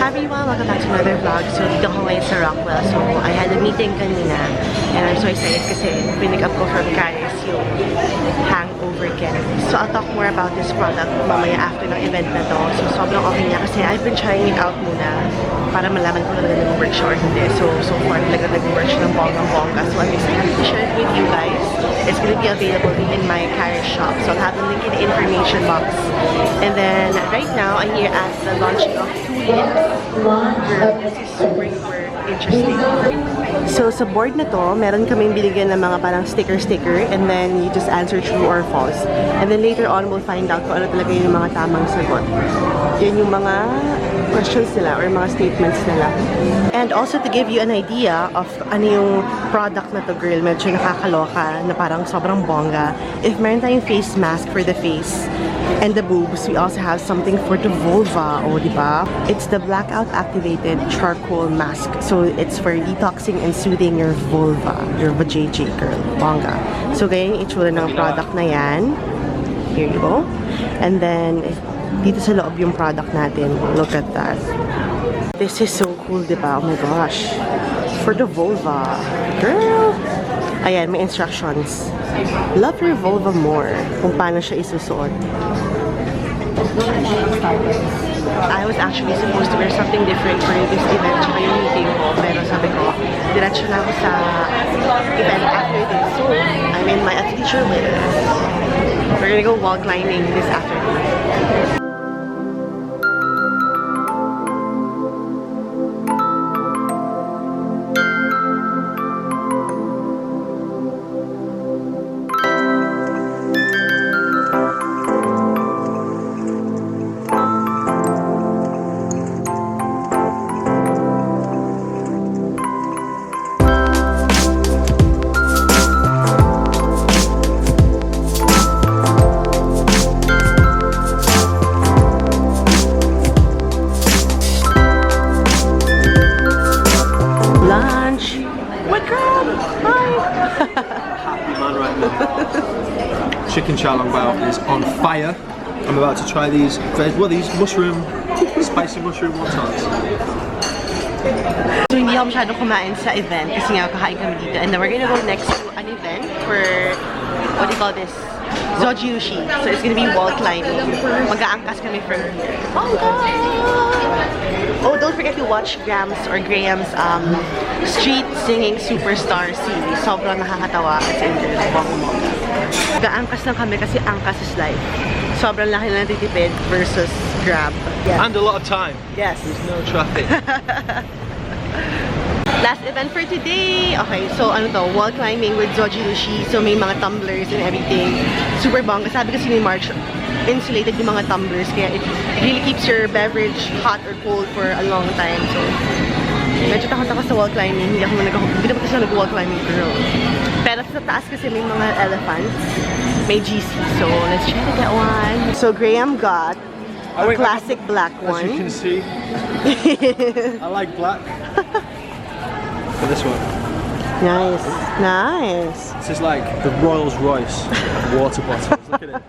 Hi everyone! Welcome back to another vlog. So, dito ako ngayon sa Rockwell. So, I had a meeting kanina. And I'm so excited kasi pinick up ko from Caris yung hangover candy. So, I'll talk more about this product mamaya after ng event na to. So, sobrang okay niya kasi I've been trying it out muna para malaman ko talaga nag-work siya or hindi. So far talaga nag-work siya ng bonggang-bongga. So, I'm excited to share it with you guys. It's gonna be available in my Caris shop. So, I'll have the link in the information box. And then, right now, I'm here at the launching of Tulin. This is super interesting. So, sa board na to, meron kaming binigyan ng mga parang sticker and then you just answer true or false. And then later on, we'll find out kung ano talaga yung mga tamang sagot. Yan yung mga questions nila or mga statements nila. And also to give you an idea of ano yung product na to, girl, medyo nakakaloka na parang sobrang bongga. If meron tayong face mask for the face and the boobs, we also have something for the vulva. O, diba? It's the blackout activated charcoal mask. So, it's for detoxing and soothing your vulva, your vajayjay, girl. Bongga. So, ganyan yung itsura ng product na yan. Here you go. And then, dito sa loob yung product natin. Look at that. This is so cool, diba? Oh my gosh. For the vulva. Girl! Ayan, may instructions. Love your vulva more. Kung paano siya isusuot. I was actually supposed to wear something different for this event tsaka yung meeting ko. Pero sabi ko, diretso na ako sa event after this. So, I'm in my athleisure wear. We're gonna go wall climbing this afternoon. Chicken Xiaolong Bao is on fire. I'm about to try these mushroom, spicy mushroom wontons. So, hindi ako masyadong kumain sa event kasi nga kakain kami dito. And then we're gonna go next to an event for, what do you call this? Zojirushi. So, it's gonna be wall climbing. Mag-aangkas kami from here. Oh, don't forget to watch Graham's Street Singing Superstar series. Sobrang nakakatawa at enjoy ng bongga-bongga. Mag-aangkas lang kami kasi angkas is life. Sobrang laki na natitipid versus Grab. Yes. And a lot of time. Yes. There's no traffic. Last event for today. Okay, so ano to? Wall climbing with Zojirushi. So may mga tumblers and everything. Super bongga. Sabi kasi ni March, insulated yung mga tumblers. Kaya it really keeps your beverage hot or cold for a long time. So, medyo takot ako sa wall climbing. Hindi naman kasi nag-wall climbing girl. Pero sa taas kasi may mga elephants. May GC. So, let's try to get one. So, Graham got a classic black one. As you can see, I like black. For this one. Nice. Nice. This is like the Rolls Royce of water bottles. Look at it.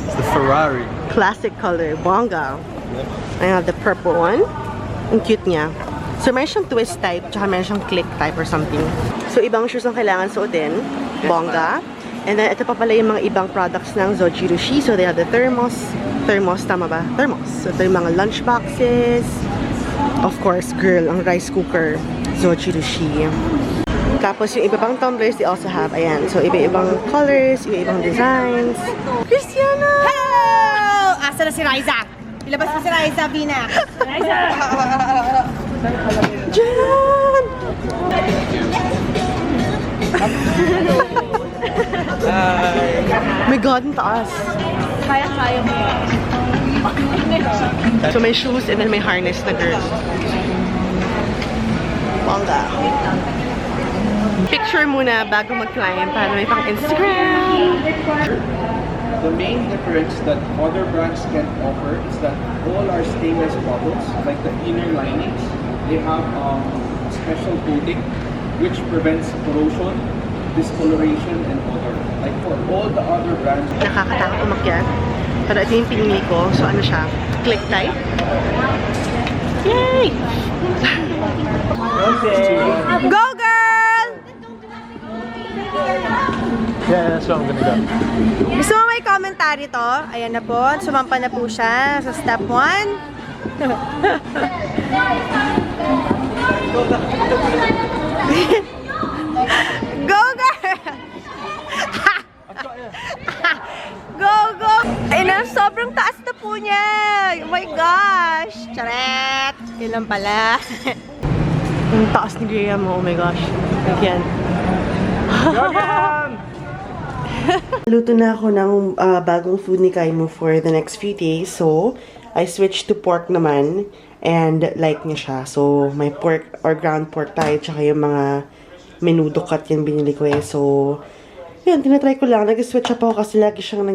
It's the Ferrari. Classic color. Bongga. Yep. I have the purple one. Ang cute niya. So, meron siyang twist type, tsaka meron siyang click type or something. So, ibang shoes ang kailangan suotin. Bongga. And then, ito pa pala yung mga ibang products ng Zojirushi. So, they have the thermos. Thermos, tama ba? Thermos. So, ito yung mga lunch boxes. Of course, girl, ang rice cooker. Zojirushi. Tapos, yung iba pang tumblers, they also have, ayan. So, iba-ibang colors, iba-ibang designs. Christiana! Hello! Asa na si Riza? Ilabas mo si Riza, Bina. Riza! Jan! My God, ang taas. Kaya mo. So, may shoes and then may harness na girl. Bongga. Picture muna bago mag-climb para may pang Instagram. The main difference that other brands can offer is that all our stainless bottles, like the inner linings, they have a special coating which prevents corrosion, discoloration, and odor. Like for all the other brands. Nakakatakot umakyat. Pero ito yung pinili ko. So, ano siya? Click type. Yay! Go, girl! Yeah, that's what I'm gonna go. Gusto mo may commentary to? Ayan na po. Sumampa na po siya sa step 1. Go, girl! Go, go! Ay na, sobrang taas na po niya! Oh my gosh! Charet! Yun lang pala. Ang taas ni Graham mo. Oh my gosh. Again. Luto na ako ng bagong food ni Kaimo for the next few days. So, I switched to pork naman. And like niya siya. So, may pork or ground pork tayo. Tsaka yung mga menudo cut yan binili ko eh. So, yun, tinatry ko lang. Nag-switch up ako kasi lagi siyang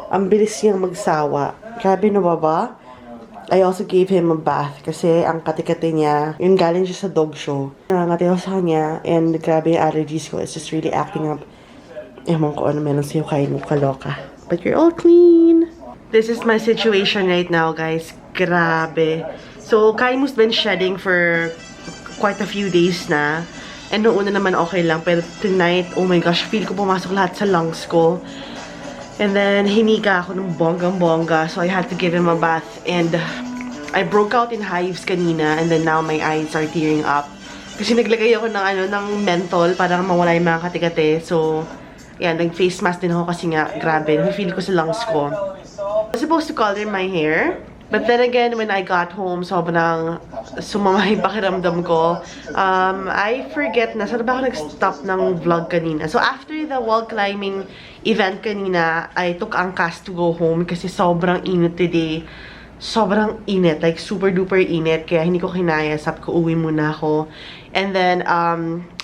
ang bilis niyang magsawa. Grabe na ba? I also gave him a bath kasi ang kati-kati niya, yun galing siya sa dog show. Nangangati ako sa kanya and grabe yung allergies ko. It's just really acting up. Ewan ko ano meron sa'yo kain mo kaloka. But you're all clean. This is my situation right now, guys. Grabe. So, Kaimu's been shedding for quite a few days na. And noong una naman okay lang. Pero tonight, oh my gosh, feel ko pumasok lahat sa lungs ko. And then, hinika ako ng bonggang-bongga. So, I had to give him a bath. And I broke out in hives kanina. And then now, my eyes are tearing up. Kasi naglagay ako ng menthol para mawala yung mga kati-kati. So, yan, nag-face mask din ako kasi nga, grabe. Feel ko sa lungs ko. I was supposed to color my hair. But then again, when I got home, sobrang sumama yung pakiramdam ko. I forget na, saan ba ako nag-stop ng vlog kanina? So, after the wall climbing event kanina, I took Angkas to go home kasi sobrang init today. Sobrang init, like super duper init. Kaya hindi ko kinaya, sabi ko uwi muna ako. And then,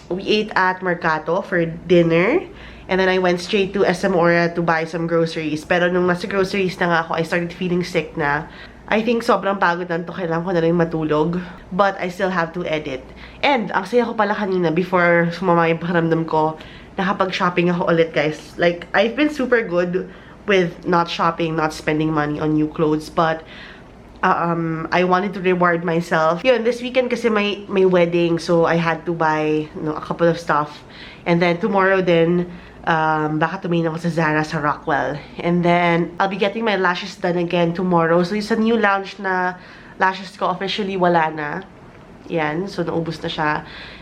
we ate at Mercato for dinner. And then I went straight to SM Ora to buy some groceries. Pero nung nasa groceries na nga ako, I started feeling sick na. I think sobrang pagod na to. Kailangan ko na rin matulog. But I still have to edit. And ang saya ko pala kanina before sumama yung pakiramdam ko, nakapag-shopping ako ulit, guys. Like, I've been super good with not shopping, not spending money on new clothes. But I wanted to reward myself. Yun, this weekend kasi may wedding. So I had to buy a couple of stuff. And then tomorrow then, baka tumingin ako sa Zara sa Rockwell. And then, I'll be getting my lashes done again tomorrow. So, yung sa new launch na lashes ko, officially wala na. Yan. So, naubos na siya.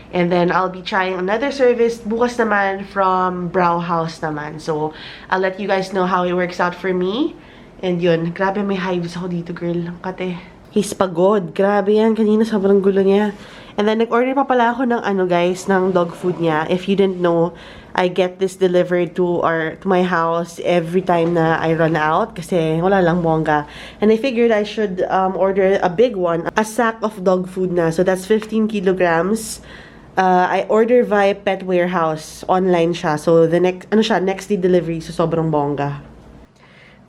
And then, I'll be trying another service bukas naman from Brow House naman. So, I'll let you guys know how it works out for me. And yun, grabe may hives ako dito, girl. Kate. He's pagod. Grabe yan. Kanina sobrang gulo niya. And then, nag-order pa pala ako ng guys, ng dog food niya. If you didn't know, I get this delivered to my house every time na I run out kasi wala lang bongga. And I figured I should order a big one, a sack of dog food na. So that's 15 kilograms. I order via Pet Warehouse. Online siya. So the next day delivery. So sobrang bongga.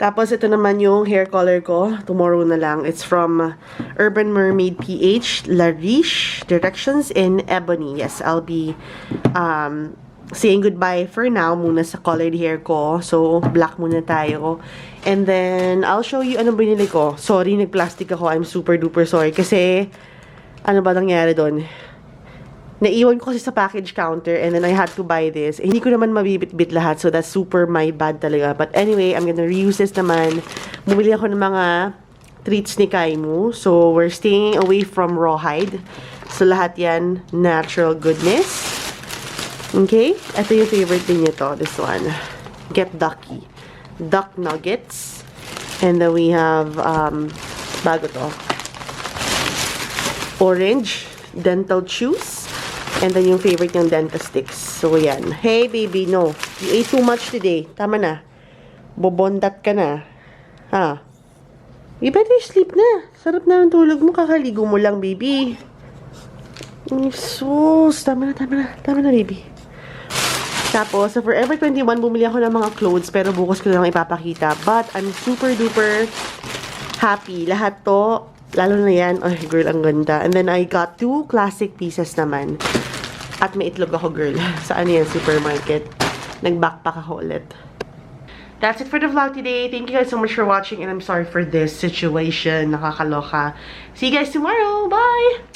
Tapos ito naman yung hair color ko. Tomorrow na lang. It's from Urban Mermaid PH, La Riche, directions in ebony. Yes, I'll be saying goodbye for now muna sa colored hair ko. So, black muna tayo. And then, I'll show you anong binili ko. Sorry, nag-plastic ako. I'm super duper sorry. Kasi, ano ba nangyari doon? Naiwan ko kasi sa package counter and then I had to buy this. Hindi ko naman mabibit-bit lahat. So, that's super my bad talaga. But anyway, I'm gonna reuse this naman. Bumili ako ng mga treats ni Kaimu. So, we're staying away from rawhide. So, lahat yan, natural goodness. Okay? Ito yung favorite din niya to. This one. Get Ducky. Duck Nuggets. And then we have, bago to. Orange. Dental Chews. And then yung favorite yung Dentasticks. So, yan. Hey, baby, no. You ate too much today. Tama na. Bobondat ka na. Ha? You better sleep na. Sarap na ang tulog mo. Kakaligo mo lang, baby. Sus. Tama na, baby. Tapos, sa Forever 21, bumili ako ng mga clothes, pero bukas ko lang ipapakita. But, I'm super duper happy. Lahat to, lalo na yan. Ay, girl, ang ganda. And then, I got 2 classic pieces naman. At may itlog ako, girl. Sa ano yan, supermarket. Nag-backpack ako ulit. that's it for the vlog today. Thank you guys so much for watching, and I'm sorry for this situation. Nakakaloka. See you guys tomorrow. Bye!